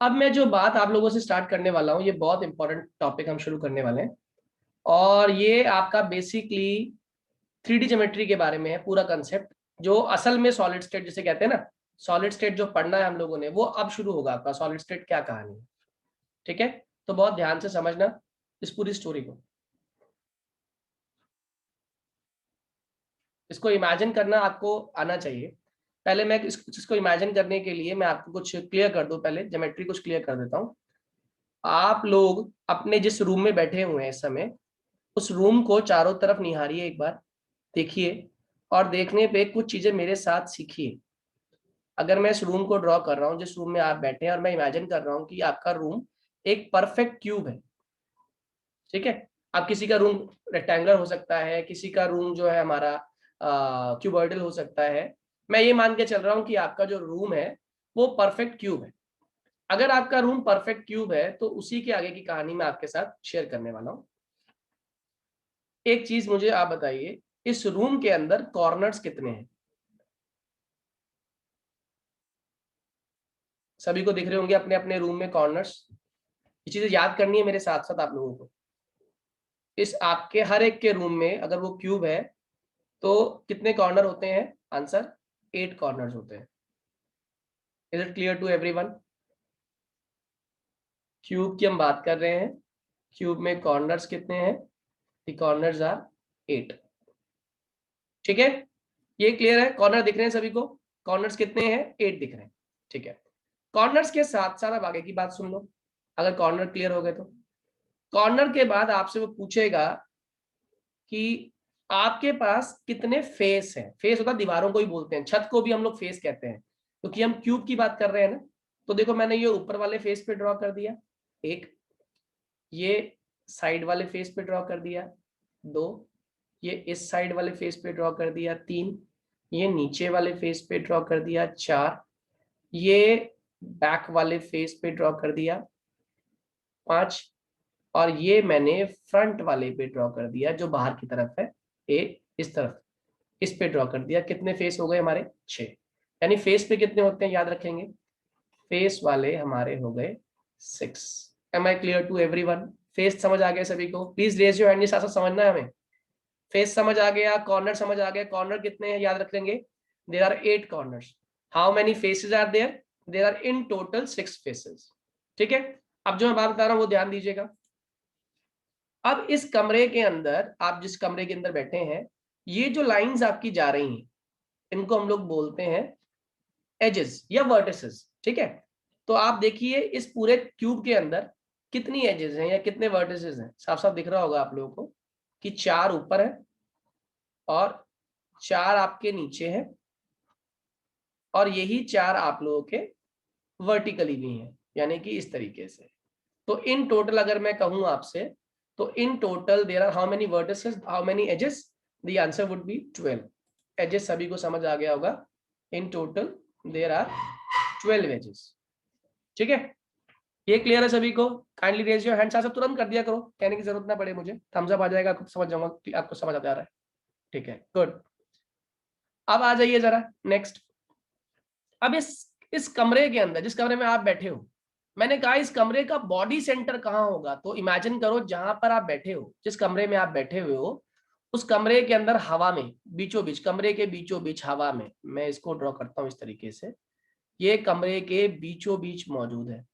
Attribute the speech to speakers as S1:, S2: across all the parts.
S1: अब मैं जो बात आप लोगों से स्टार्ट करने वाला हूँ, ये बहुत इंपॉर्टेंट टॉपिक हम शुरू करने वाले हैं और ये आपका बेसिकली 3D ज्योमेट्री के बारे में है पूरा कंसेप्ट, जो असल में सॉलिड स्टेट जिसे कहते हैं ना, सॉलिड स्टेट जो पढ़ना है हम लोगों ने वो अब शुरू होगा आपका। सॉलिड स्टेट क्या कहानी है, ठीक है? तो बहुत ध्यान से समझना इस पूरी स्टोरी को। इसको इमेजिन करना आपको आना चाहिए। पहले मैं इसको इमेजिन करने के लिए मैं आपको कुछ क्लियर कर दूं, पहले ज्योमेट्री कुछ क्लियर कर देता हूँ। आप लोग अपने जिस रूम में बैठे हुए हैं इस समय, उस रूम को चारों तरफ निहारिए, एक बार देखिए और देखने पे कुछ चीजें मेरे साथ सीखिए। अगर मैं इस रूम को ड्रॉ कर रहा हूँ जिस रूम में आप बैठे हैं और मैं इमेजिन कर रहा हूँ कि आपका रूम एक परफेक्ट क्यूब है, ठीक है? अब किसी का रूम रेक्टेंगुलर हो सकता है, किसी का रूम जो है हमारा क्यूबॉइडल हो सकता है। मैं ये मान के चल रहा हूँ कि आपका जो रूम है वो परफेक्ट क्यूब है। अगर आपका रूम परफेक्ट क्यूब है तो उसी के आगे की कहानी मैं आपके साथ शेयर करने वाला हूँ। एक चीज मुझे आप बताइए, इस रूम के अंदर कॉर्नर्स कितने हैं? सभी को दिख रहे होंगे अपने अपने रूम में कॉर्नर्स। ये चीजें याद करनी है मेरे साथ साथ आप लोगों को। इस आपके हर एक के रूम में अगर वो क्यूब है तो कितने कॉर्नर होते हैं? आंसर 8 कॉर्नर्स होते हैं। Is it clear to everyone? Cube की हम बात कर रहे हैं। क्यूब में कॉर्नर्स कितने हैं? The corners are 8। ठीक है, ये क्लियर है? कॉर्नर दिख रहे हैं सभी को? कॉर्नर्स कितने हैं? 8 दिख रहे हैं। ठीक है, कॉर्नर्स के साथ साथ अब आगे की बात सुन लो। अगर कॉर्नर क्लियर हो गए तो कॉर्नर के बाद आपसे वो पूछेगा कि आपके पास कितने फेस हैं। फेस होता है दीवारों को ही बोलते हैं, छत को भी हम लोग फेस कहते हैं क्योंकि हम क्यूब की बात कर रहे हैं ना। तो देखो मैंने ये ऊपर वाले फेस पे ड्रॉ कर दिया एक, ये साइड वाले फेस पे ड्रॉ कर दिया 2, ये इस साइड वाले फेस पे ड्रॉ कर दिया 3, ये नीचे वाले फेस पे ड्रॉ कर दिया 4, ये बैक वाले फेस पे ड्रॉ कर दिया 5, और ये मैंने फ्रंट वाले पे ड्रॉ कर दिया जो बाहर की तरफ है, इस तरफ इस पे ड्रॉ कर दिया। कितने फेस हो गए हमारे? 6। यानी फेस पे कितने होते हैं याद रखेंगे? फेस वाले हमारे हो गए 6। Am I clear to everyone? Face समझ आ गया सभी को? प्लीज रेज योर हैंड, साथ साथ समझना है हमें। फेस समझ आ गया, कॉर्नर समझ आ गया। कॉर्नर कितने हैं याद रख लेंगे? There are 8 corners. How many faces are there? There are in total 6 faces. ठीक है, अब जो मैं बात बता रहा हूँ वो ध्यान दीजिएगा। अब इस कमरे के अंदर, आप जिस कमरे के अंदर बैठे हैं, ये जो लाइंस आपकी जा रही हैं इनको हम लोग बोलते हैं एजेस या वर्टिसेस। ठीक है, तो आप देखिए इस पूरे क्यूब के अंदर कितनी एजेस हैं या कितने वर्टिसेस हैं। साफ साफ दिख रहा होगा आप लोगों को कि 4 ऊपर है और 4 आपके नीचे है और यही 4 आप लोगों के वर्टिकली भी हैं, यानी कि इस तरीके से। तो इन टोटल अगर मैं कहूं आपसे, तो in total there are how many vertices, how many edges? The answer would be 12 edges. सभी को समझ आ गया होगा। In total there are 12 edges. ठीक है, ये क्लियर है सभी को? Kindly raise your hand. साथ तुरंत कर दिया करो, कहने की जरूरत ना पड़े मुझे, थम्स अप आ जाएगा, आपको समझ जाऊंगा कि आपको समझ आ जा रहा है। ठीक है, गुड। अब आ जाइए जरा नेक्स्ट। अब इस कमरे के अंदर, जिस कमरे में आप बैठे हो, मैंने कहा इस कमरे का बॉडी सेंटर कहाँ होगा। तो इमेजिन करो जहां पर आप बैठे हो, जिस कमरे में आप बैठे हुए हो, उस कमरे के अंदर हवा में बीचों बीच, कमरे के बीचों बीच हवा में, मैं इसको ड्रॉ करता हूं इस तरीके से, ये कमरे के बीचों बीच मौजूद है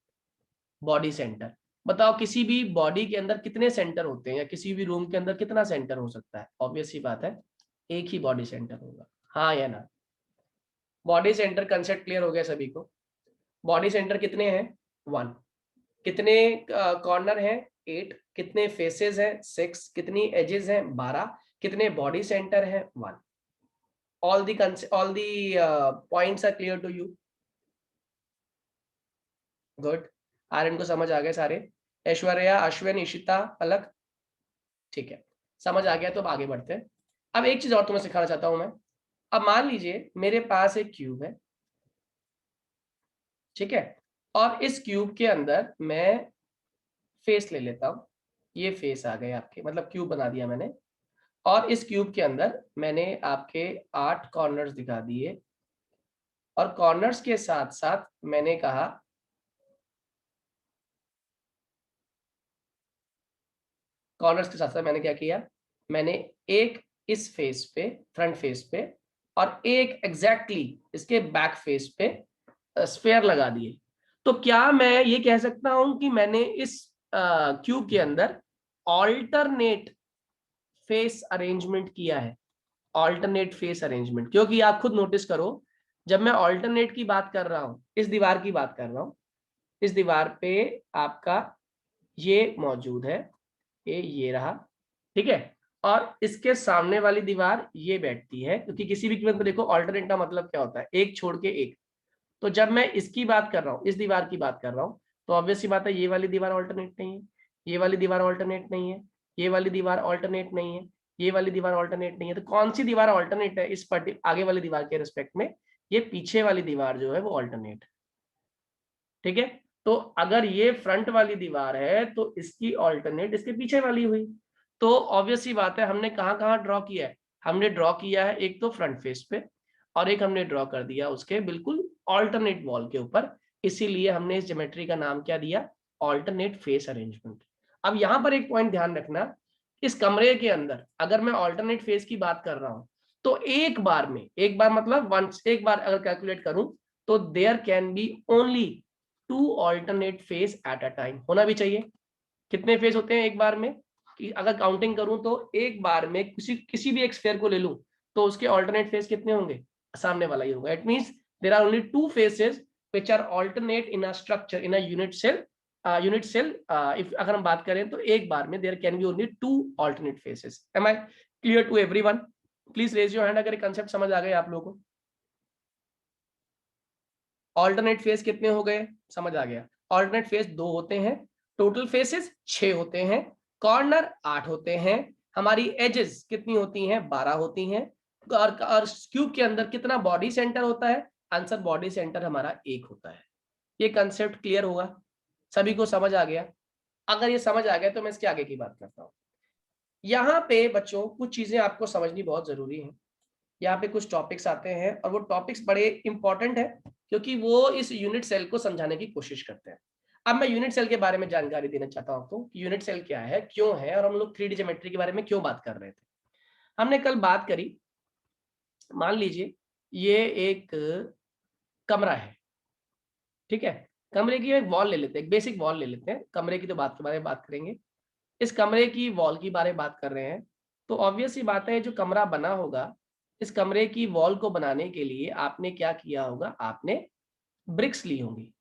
S1: बॉडी सेंटर। बताओ किसी भी बॉडी के अंदर कितने सेंटर होते हैं या किसी भी रूम के अंदर कितना सेंटर हो सकता है? ऑब्वियस सी बात है, एक ही बॉडी सेंटर होगा। हाँ या ना? बॉडी सेंटर कंसेप्ट क्लियर हो गया सभी को? बॉडी सेंटर कितने हैं? 1। कितने कॉर्नर हैं? 8। कितने फेसेस हैं? 6। कितनी एजेस हैं? 12। कितने बॉडी सेंटर हैं? 1। All the points are clear to you? Good. Aryan को समझ आ गए सारे? ऐश्वर्या, अश्विन, इशिता, पलक? ठीक है, समझ आ गया तो अब आगे बढ़ते हैं। अब एक चीज और तुम्हें सिखाना चाहता हूं मैं। अब मान लीजिए मेरे पास एक क्यूब है, ठीक है, और इस क्यूब के अंदर मैं फेस ले लेता हूं। ये फेस आ गए आपके, मतलब क्यूब बना दिया मैंने, और इस क्यूब के अंदर मैंने आपके 8 कॉर्नर्स दिखा दिए और कॉर्नर्स के साथ साथ मैंने कहा कॉर्नर्स के साथ साथ मैंने क्या किया, मैंने एक इस फेस पे, फ्रंट फेस पे, और एक एग्जैक्टली इसके बैक फेस पे स्फेयर लगा दिए। तो क्या मैं ये कह सकता हूं कि मैंने इस क्यूब के अंदर ऑल्टरनेट फेस अरेंजमेंट किया है? ऑल्टरनेट फेस अरेंजमेंट, क्योंकि आप खुद नोटिस करो, जब मैं ऑल्टरनेट की बात कर रहा हूं, इस दीवार की बात कर रहा हूं, इस दीवार पे आपका ये मौजूद है, ये रहा, ठीक है, और इसके सामने वाली दीवार ये बैठती है, क्योंकि किसी भी कीमत पर देखो ऑल्टरनेट का मतलब क्या होता है, एक छोड़ के एक। तो जब मैं इसकी बात कर रहा हूँ, इस दीवार की बात कर रहा हूँ, तो ऑब्वियस सी बात है ये वाली दीवार ऑल्टरनेट नहीं है, ये वाली दीवार ऑल्टरनेट नहीं है, ये वाली दीवार ऑल्टरनेट नहीं है, ये वाली दीवार ऑल्टरनेट नहीं है। तो कौन सी दीवार ऑल्टरनेट है इस आगे वाली दीवार के रिस्पेक्ट में? ये पीछे वाली दीवार जो है वो ऑल्टरनेट है, ठीक है। तो अगर ये फ्रंट वाली दीवार है तो इसकी ऑल्टरनेट इसके पीछे वाली हुई। तो ऑब्वियस सी बात है, हमने कहाँ कहाँ ड्रॉ किया है? हमने ड्रॉ किया है एक तो फ्रंट फेस पे, और एक हमने ड्रॉ कर दिया उसके बिल्कुल ऑल्टरनेट वॉल के ऊपर। इसीलिए हमने इस ज्योमेट्री का नाम क्या दिया? Alternate face arrangement. अब यहाँ पर एक पॉइंट ध्यान रखना, इस कमरे के अंदर अगर मैं ऑल्टरनेट फेस की बात कर रहा हूं, तो एक बार में, एक बार मतलब वंस, एक बार अगर कैलकुलेट करूं, तो there can be only 2 alternate face at a time. होना भी चाहिए। कितने फेस होते हैं एक बार में? कि अगर काउंटिंग करूं तो एक बार में किसी भी एक स्फीयर को ले लूं तो उसके ऑल्टरनेट फेस कितने होंगे? सामने वाला ही होगा। It means there are only 2 faces which are alternate in a structure, in a unit cell. Unit cell if अगर हम बात करें तो एक बार में there can be only 2 alternate faces. Am I clear to everyone? Please raise your hand अगर ये कंसेप्ट समझ आ गए आप लोगों को। ऑल्टरनेट फेस कितने हो गए? समझ आ गया। ऑल्टरनेट फेस 2 होते हैं, टोटल फेसेस 6 होते हैं, कॉर्नर 8 होते हैं, हमारी एजेस कितनी होती हैं? 12 होती हैं। और क्यूब के अंदर कितना बॉडी सेंटर होता है? आंसर बॉडी सेंटर हमारा 1 होता है। ये कंसेप्ट क्लियर होगा? सभी को समझ आ गया? अगर ये समझ आ गया तो मैं इसके आगे की बात करता हूँ। यहाँ पे बच्चों कुछ चीजें आपको समझनी बहुत जरूरी है। यहाँ पे कुछ टॉपिक्स आते हैं और वो टॉपिक्स बड़े इंपॉर्टेंट है, क्योंकि वो इस यूनिट सेल को समझाने की कोशिश करते हैं। अब मैं यूनिट सेल के बारे में जानकारी देना चाहता हूं आपको कि यूनिट सेल क्या है, क्यों है, और हम लोग 3D ज्योमेट्री के बारे में क्यों बात कर रहे थे। हमने कल बात करी, मान लीजिए ये एक कमरा है, ठीक है। कमरे की एक वॉल ले लेते हैं, एक बेसिक वॉल ले लेते हैं, कमरे की तो बात के बारे में बात करेंगे। इस कमरे की वॉल की बारे में बात कर रहे हैं, तो ऑब्वियस सी बात है जो कमरा बना होगा, इस कमरे की वॉल को बनाने के लिए आपने क्या किया होगा? आपने ब्रिक्स ली होंगी,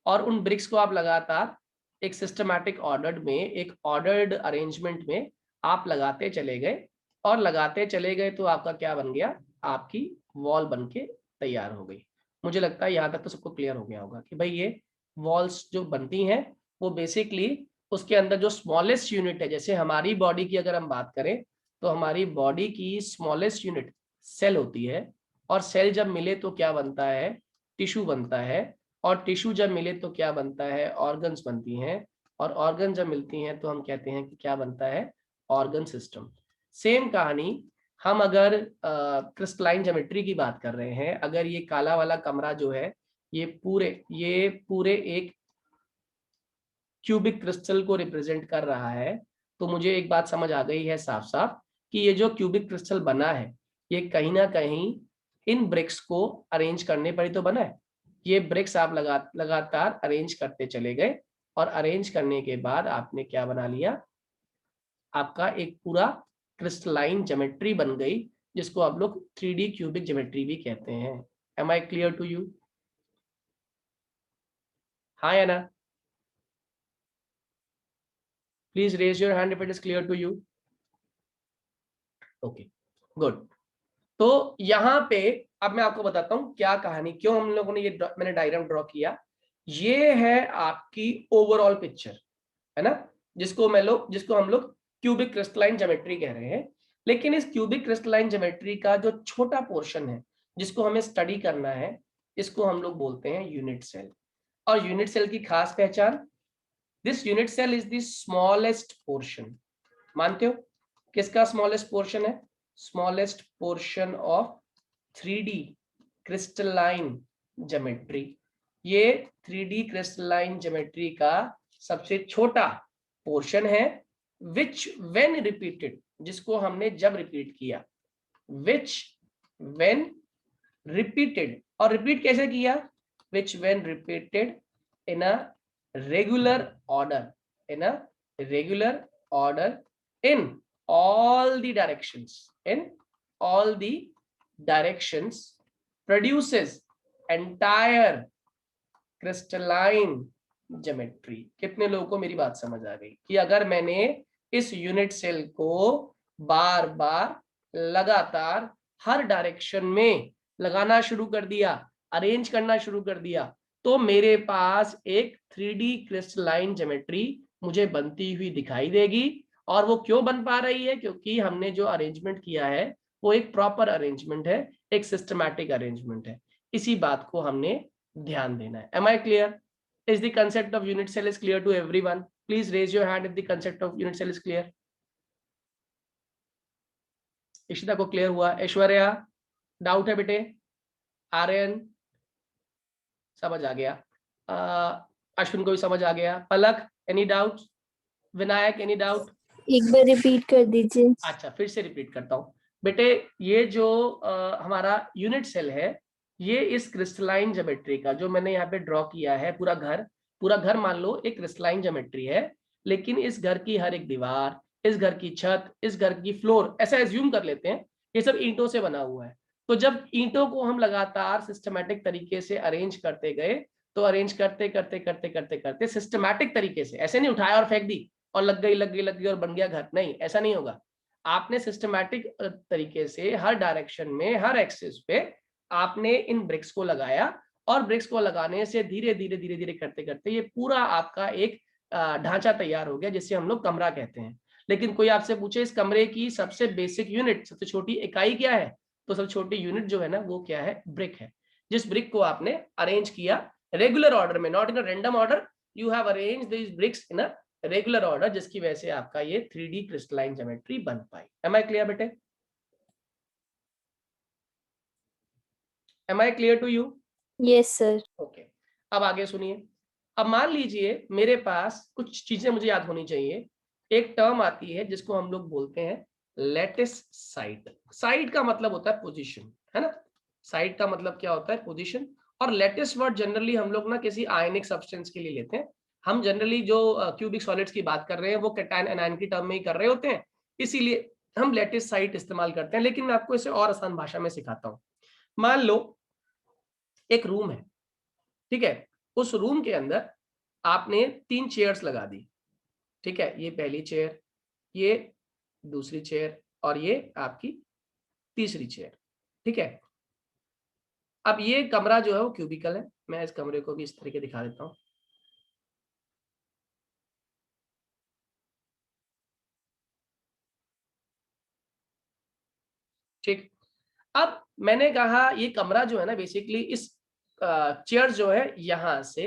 S1: और उन ब्रिक्स को आप लगातार एक सिस्टमैटिक ऑर्डर्ड में, एक ऑर्डर्ड अरेंजमेंट में आप लगाते चले गए, और लगाते चले गए तो आपका क्या बन गया? आपकी वॉल बन के तैयार हो गई। मुझे लगता है यहाँ तक तो सबको क्लियर हो गया होगा कि भाई ये वॉल्स जो बनती हैं वो बेसिकली उसके अंदर जो स्मॉलेस्ट यूनिट है, जैसे हमारी बॉडी की अगर हम बात करें तो हमारी बॉडी की स्मॉलेस्ट यूनिट सेल होती है, और सेल जब मिले तो क्या बनता है? टिश्यू बनता है, और टिश्यू जब मिले तो क्या बनता है? ऑर्गन्स बनती हैं, और ऑर्गन जब मिलती हैं तो हम कहते हैं कि क्या बनता है? Organ system. सेम कहानी हम अगर क्रिस्टलाइन ज्योमेट्री की बात कर रहे हैं, अगर ये काला वाला कमरा जो है ये पूरे एक क्यूबिक क्रिस्टल को रिप्रेजेंट कर रहा है, तो मुझे एक बात समझ आ गई है साफ साफ कि ये जो क्यूबिक क्रिस्टल बना है ये कहीं ना कहीं इन ब्रिक्स को अरेंज करने पर ही तो बना है। ये ब्रिक्स आप लगातार अरेंज करते चले गए, और अरेंज करने के बाद आपने क्या बना लिया? आपका एक पूरा क्रिस्टलाइन ज्योमेट्री बन गई, जिसको आप लोग 3D क्यूबिक ज्योमेट्री भी कहते हैं। Am I clear to you? हाँ या ना? Please raise your hand if it is clear to you. Okay, good. तो यहाँ पे अब मैं आपको बताता हूँ क्या कहानी, क्यों हम लोगों ने ये मैंने डायग्राम ड्रॉ किया। ये है आपकी ओवरऑल पिक्चर, है ना, जिसको हम लोग क्यूबिक क्रिस्टलाइन ज्योमेट्री कह रहे हैं। लेकिन इस क्यूबिक क्रिस्टलाइन ज्योमेट्री का जो छोटा पोर्शन है जिसको हमें स्टडी करना है, इसको हम लोग बोलते हैं यूनिट सेल। और यूनिट सेल की खास पहचान, this unit cell is the smallest portion. मानते हो किसका स्मॉलेस्ट पोर्शन है? Smallest portion of 3D crystalline geometry. ये 3D क्रिस्टलाइन ज्योमेट्री का सबसे छोटा पोर्शन है, which when repeated, जिसको हमने जब रिपीट किया, which when repeated, और रिपीट कैसे किया, which when repeated in a regular order, in a regular order in all the directions, in all the directions produces entire crystalline geometry. कितने लोगों को मेरी बात समझ आ गई कि अगर मैंने इस यूनिट सेल को बार बार लगातार हर डायरेक्शन में लगाना शुरू कर दिया, अरेंज करना शुरू कर दिया, तो मेरे पास एक 3D क्रिस्टलाइन ज्योमेट्री मुझे बनती हुई दिखाई देगी। और वो क्यों बन पा रही है, क्योंकि हमने जो अरेंजमेंट किया है वो एक प्रॉपर अरेंजमेंट है, एक सिस्टमैटिक अरेंजमेंट है। इसी बात को हमने ध्यान देना है। Am I clear? Is the concept of unit cell is clear to everyone? Please raise your hand if the concept of unit cell is clear. Ishita को क्लियर हुआ? ऐश्वर्या डाउट है बेटे? आर्यन समझ आ गया? अश्विन को भी समझ आ गया? Palak any doubt? Vinayak any doubt?
S2: एक बार रिपीट कर दीजिए।
S1: अच्छा, फिर से रिपीट करता हूँ बेटे। ये जो हमारा यूनिट सेल है, ये इस क्रिस्टलाइन ज्योमेट्री का जो मैंने यहाँ पे ड्रॉ किया है, पूरा घर मान लो एक क्रिस्टलाइन ज्योमेट्री है, लेकिन इस घर की हर एक दीवार, इस घर की छत, इस घर की फ्लोर, ऐसा एज्यूम कर लेते हैं ये सब ईंटों से बना हुआ है। तो जब ईंटों को हम लगातार सिस्टमैटिक तरीके से अरेंज करते गए, तो अरेंज करते करते करते करते करते सिस्टमैटिक तरीके से, ऐसे नहीं उठाया और फेंक दी और लग गई और बन गया घर, नहीं, ऐसा नहीं होगा। आपने सिस्टमैटिक तरीके से हर डायरेक्शन में, हर एक्सिस पे आपने इन ब्रिक्स को लगाया, और ब्रिक्स को लगाने से धीरे धीरे धीरे धीरे करते करते ये पूरा आपका एक ढांचा तैयार हो गया, जिसे हम लोग कमरा कहते हैं। लेकिन कोई आपसे पूछे इस कमरे की सबसे बेसिक यूनिट, सबसे छोटी इकाई क्या है, तो सबसे छोटी यूनिट जो है ना वो क्या है, ब्रिक है। जिस ब्रिक को आपने अरेंज किया रेगुलर ऑर्डर में, not in a random order, you have arranged this bricks in a regular order, जिसकी वजह से आपका ये 3D क्रिस्टलाइन ज्योमेट्री बन पाई। एम आई क्लियर बेटे? Am I clear to you?
S2: Yes sir.
S1: Okay, अब आगे सुनिए। अब मान लीजिए मेरे पास कुछ चीजें मुझे याद होनी चाहिए। एक टर्म आती है जिसको हम लोग बोलते हैं लैटिस साइट। साइट का मतलब होता है पोजीशन, है ना? साइट का मतलब क्या होता है, पोजीशन। और लैटिस वर्ड जनरली हम लोग ना किसी आयनिक सब्सटेंस के लिए लेते हैं। हम जनरली जो क्यूबिक सॉलिड्स की बात कर रहे हैं वो कैटायन एनायन की टर्म में ही कर रहे होते हैं, इसीलिए हम लैटिस साइट इस्तेमाल करते हैं। लेकिन मैं आपको इसे और आसान भाषा में सिखाता हूँ। मान लो एक रूम है, ठीक है? उस रूम के अंदर आपने 3 चेयर्स लगा दी, ठीक है? ये पहली चेयर, ये दूसरी चेयर, और ये आपकी तीसरी चेयर, ठीक है? अब ये कमरा जो है वो क्यूबिकल है। मैं इस कमरे को भी इस तरीके दिखा देता हूँ। ठीक, अब मैंने कहा ये कमरा जो है ना, बेसिकली इस चेयर जो है यहां से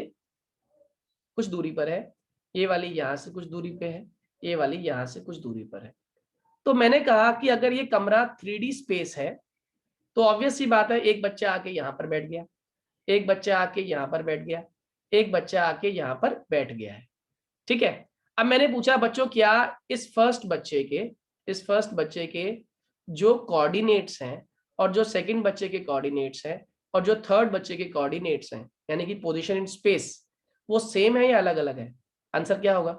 S1: कुछ दूरी पर है, ये वाली यहां से कुछ दूरी पे है, ये वाली यहां से कुछ दूरी पर है। तो मैंने कहा कि अगर ये कमरा 3D स्पेस है, तो ऑब्वियस सी बात है एक बच्चा आके यहाँ पर बैठ गया, एक बच्चा आके यहाँ पर बैठ गया, एक बच्चा आके यहाँ पर बैठ गया है, ठीक है? अब मैंने पूछा बच्चों, क्या इस फर्स्ट बच्चे के जो कोऑर्डिनेट्स हैं और जो सेकंड बच्चे के कोऑर्डिनेट्स हैं और जो थर्ड बच्चे के कोऑर्डिनेट्स हैं, यानी कि पोजीशन इन स्पेस, वो सेम है या अलग अलग है? आंसर क्या होगा?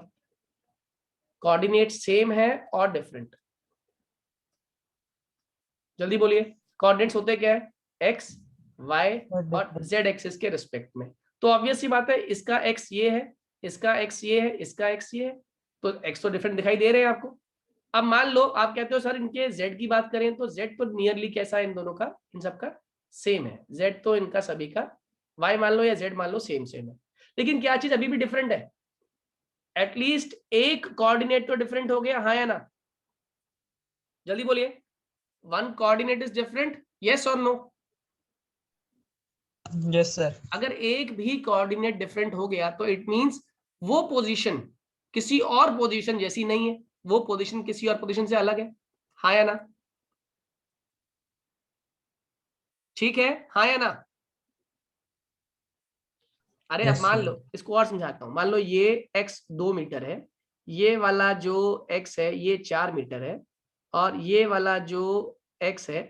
S1: कोऑर्डिनेट सेम है और डिफरेंट? जल्दी बोलिए। कोऑर्डिनेट्स होते क्या है? एक्स, वाई और जेड एक्सिस के रिस्पेक्ट में। तो ऑब्वियस सी बात है, इसका एक्स ये है, इसका एक्स ये है, इसका एक्स ये है, तो एक्स तो डिफरेंट दिखाई दे रहे हैं आपको। अब मान लो आप कहते हो सर इनके जेड की बात करें तो जेड तो नियरली कैसा है इन दोनों का, इन सबका सेम है, जेड तो इनका सभी का, वाई मान लो या जेड मान लो, सेम सेम है। लेकिन क्या चीज अभी भी डिफरेंट है? एटलीस्ट एक कोऑर्डिनेट तो डिफरेंट हो गया, हाँ या ना? जल्दी बोलिए। One coordinate is different, yes और नो?
S3: Yes sir.
S1: अगर एक भी कोऑर्डिनेट डिफरेंट हो गया तो इट मींस वो पोजीशन किसी और पोजीशन जैसी नहीं है, वो पोजीशन किसी और पोजीशन से अलग है, हाँ या ना? ठीक है, हाँ या ना? अरे अब
S3: यस
S1: मान
S3: सर।
S1: लो, इसको और समझाता हूं। मान लो ये x 2 मीटर है, ये वाला जो x है ये 4 मीटर है और ये वाला जो x है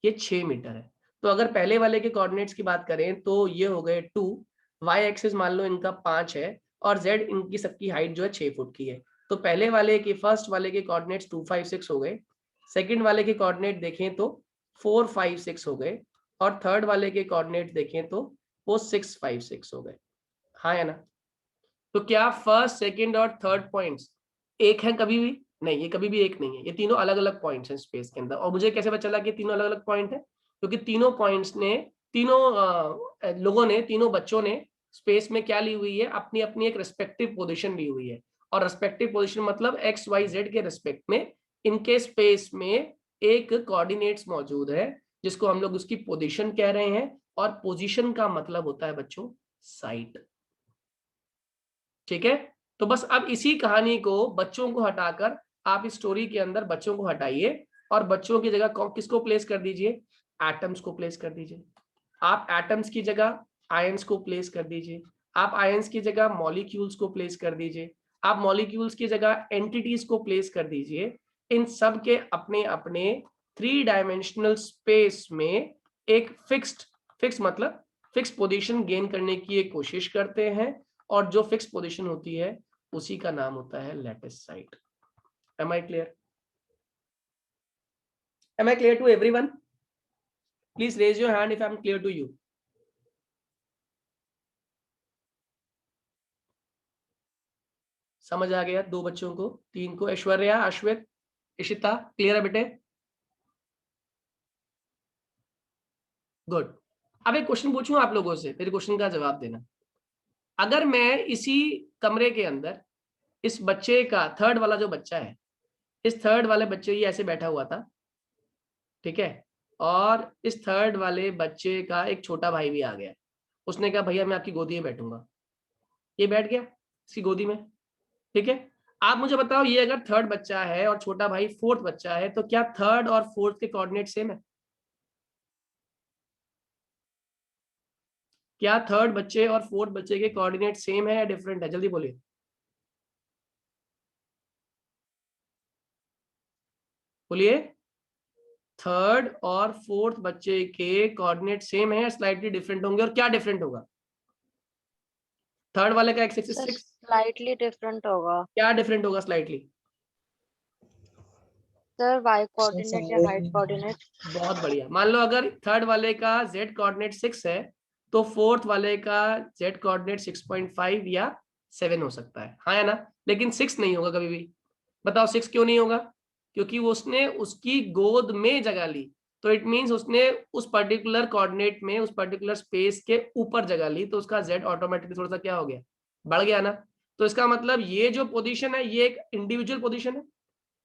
S1: ये 6 मीटर है। तो अगर पहले वाले के कोऑर्डिनेट्स की बात करें तो ये हो गए 2, y एक्सिस मान लो इनका 5 है और z इनकी सबकी हाइट जो है 6 फुट की है। तो पहले वाले के फर्स्ट वाले के कोऑर्डिनेट्स 2, 5, 6 हो गए, सेकंड वाले के कोऑर्डिनेट देखें तो 4, 5, 6 हो गए और थर्ड वाले के कोऑर्डिनेट देखें तो वो 6, 5, 6 हो गए। हाँ या ना? तो क्या फर्स्ट, सेकंड और थर्ड पॉइंट्स एक है कभी भी? नहीं, ये कभी भी एक नहीं है, ये तीनों अलग अलग पॉइंट्स हैं स्पेस के अंदर। और मुझे कैसे पता चला कि तीनों अलग अलग पॉइंट है? क्योंकि तीनों पॉइंट्स ने, तीनों लोगों ने, तीनों बच्चों ने स्पेस में क्या ली हुई है? अपनी अपनी एक रेस्पेक्टिव पोजीशन ली हुई है। और रेस्पेक्टिव पोजीशन मतलब एक्स वाई जेड के रेस्पेक्ट में इनके स्पेस में एक कोऑर्डिनेट्स मौजूद है जिसको हम लोग उसकी पोजीशन कह रहे हैं। और पोजीशन का मतलब होता है बच्चों साइट। ठीक है? तो बस अब इसी कहानी को बच्चों को हटाकर आप इस स्टोरी के अंदर बच्चों को हटाइए और बच्चों की जगह किसको प्लेस कर दीजिए? एटम्स को प्लेस कर दीजिए। आप एटम्स की जगह आयंस को प्लेस कर दीजिए, आप आयंस की जगह मॉलिक्यूल्स को प्लेस कर दीजिए, आप मॉलिक्यूल्स की जगह एंटिटीज को प्लेस कर दीजिए। इन सब के अपने अपने 3 डायमेंशनल स्पेस में एक फिक्स मतलब फिक्स पोजीशन गेन करने की एक कोशिश करते हैं और जो फिक्स पोजीशन होती है उसी का नाम होता है lattice site. Am I clear? Am I clear to everyone? Please raise your hand if I am clear to you. समझ आ गया 2 बच्चों को, 3 को? ऐश्वर्या, अश्वित, इशिता, क्लियर है बेटे? गुड। अब एक क्वेश्चन पूछूं आप लोगों से, मेरे क्वेश्चन का जवाब देना। अगर मैं इसी कमरे के अंदर इस बच्चे का, थर्ड वाला जो बच्चा है, इस थर्ड वाले बच्चे, ये ऐसे बैठा हुआ था, ठीक है, और इस थर्ड वाले बच्चे का एक छोटा भाई भी आ गया, उसने कहा भैया मैं आपकी गोदी में बैठूंगा, ये बैठ गया इसकी गोदी में, ठीक है। आप मुझे बताओ, ये अगर थर्ड बच्चा है और छोटा भाई फोर्थ बच्चा है, तो क्या थर्ड और फोर्थ के कोऑर्डिनेट सेम है? क्या थर्ड बच्चे और फोर्थ बच्चे के कोऑर्डिनेट सेम है या डिफरेंट है? जल्दी बोलिए, बोलिए। थर्ड और फोर्थ बच्चे के कोऑर्डिनेट सेम है या स्लाइटली डिफरेंट होंगे? और क्या डिफरेंट होगा? थर्ड वाले का एक्स एक्सिस 6,
S3: स्लाइटली डिफरेंट होगा
S1: क्या डिफरेंट होगा स्लाइटली?
S3: सर, वाई कोऑर्डिनेट या हाइट कोऑर्डिनेट।
S1: बहुत बढ़िया। मान लो अगर थर्ड वाले का z कोऑर्डिनेट 6 है तो फोर्थ वाले का z कोऑर्डिनेट 6.5 या 7 हो सकता है, हाँ या ना? लेकिन 6 नहीं होगा कभी भी। बताओ 6 क्यों नहीं होगा? क्योंकि वो उसने उसकी गोद में जगह ली, तो इट मींस उसने उस पर्टिकुलर कोऑर्डिनेट में, उस पर्टिकुलर स्पेस के ऊपर जगह ली, तो उसका z ऑटोमेटिकली थोड़ा सा क्या हो गया? बढ़ गया ना? तो इसका मतलब ये जो पोजीशन है ये एक इंडिविजुअल पोजीशन है,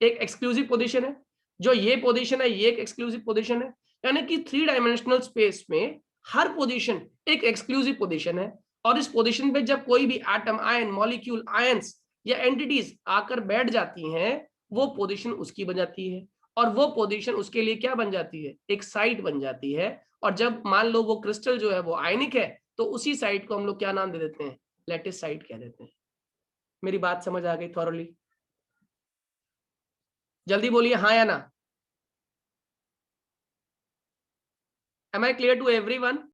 S1: एक एक्सक्लूसिव पोजीशन है। जो ये पोजीशन है ये एक एक्सक्लूसिव पोजीशन है। यानी कि 3 डायमेंशनल स्पेस में हर पोजीशन एक एक्सक्लूसिव पोजीशन है। और इस पोजीशन पे जब कोई भी एटम, आयन, मॉलिक्यूल, आयंस या एंटिटीज आकर बैठ जाती हैं, वो पोजीशन उसकी बन जाती है और वो पोजीशन उसके लिए क्या बन जाती है? एक साइट बन जाती है। और जब मान लो वो क्रिस्टल जो है वो आयनिक है, तो उसी साइट को हम लोग क्या नाम दे देते हैं? लैटिस साइट कह देते हैं। मेरी बात समझ आ गई थॉरली? जल्दी बोलिए हाँ या ना। Am I clear to everyone?